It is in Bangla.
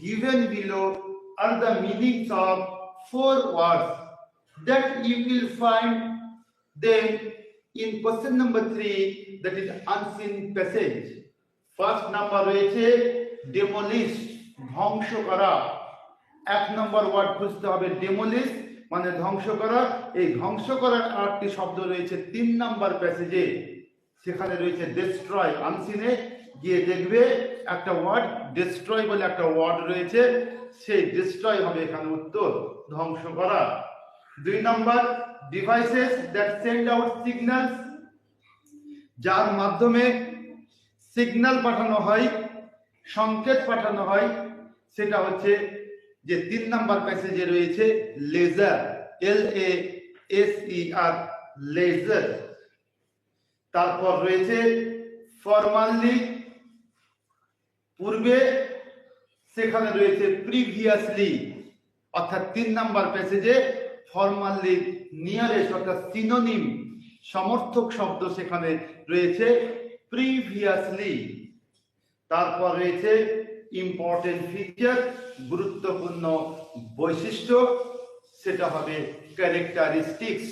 given below are the meanings of four words that you will find them in question number 3, that is unseen passage. First number রয়েছে demolish, ধ্বংস করা। এক নম্বর ওয়ার্ড খুঁজতে হবে demolish মানে ধ্বংস করা। এই ধ্বংস করার আরেকটি শব্দ রয়েছে 3 নম্বর প্যাসেজে, সেখানে রয়েছে destroy। আনসিনে গিয়ে দেখবে একটা ওয়ার্ড destroy বলে একটা ওয়ার্ড রয়েছে, সেই destroy হবে এখানে উত্তর, ধ্বংস করা। 2 নম্বর devices that send out signals, যার মাধ্যমে সিগন্যাল পাঠানো হয়, সংকেত পাঠানো হয়, সেটা হচ্ছে যে 3 নম্বর প্যাসেজে রয়েছে লেজার, LASER, লেজার। তারপর রয়েছে ফরমালি, পূর্বে, সেখানে রয়েছে প্রিভিয়াসলি, অর্থাৎ 3 নম্বর প্যাসেজে ফরমালি নিয়ারেস্ট অর্থাৎ সিনোনিম সমর্থক শব্দ সেখানে রয়েছে প্রিভিয়াসলি। তারপর রয়েছে ইম্পর্টেন্ট ফিচার, গুরুত্বপূর্ণ বৈশিষ্ট্য, সেটা হবে ক্যারেক্টারিস্টিক্স।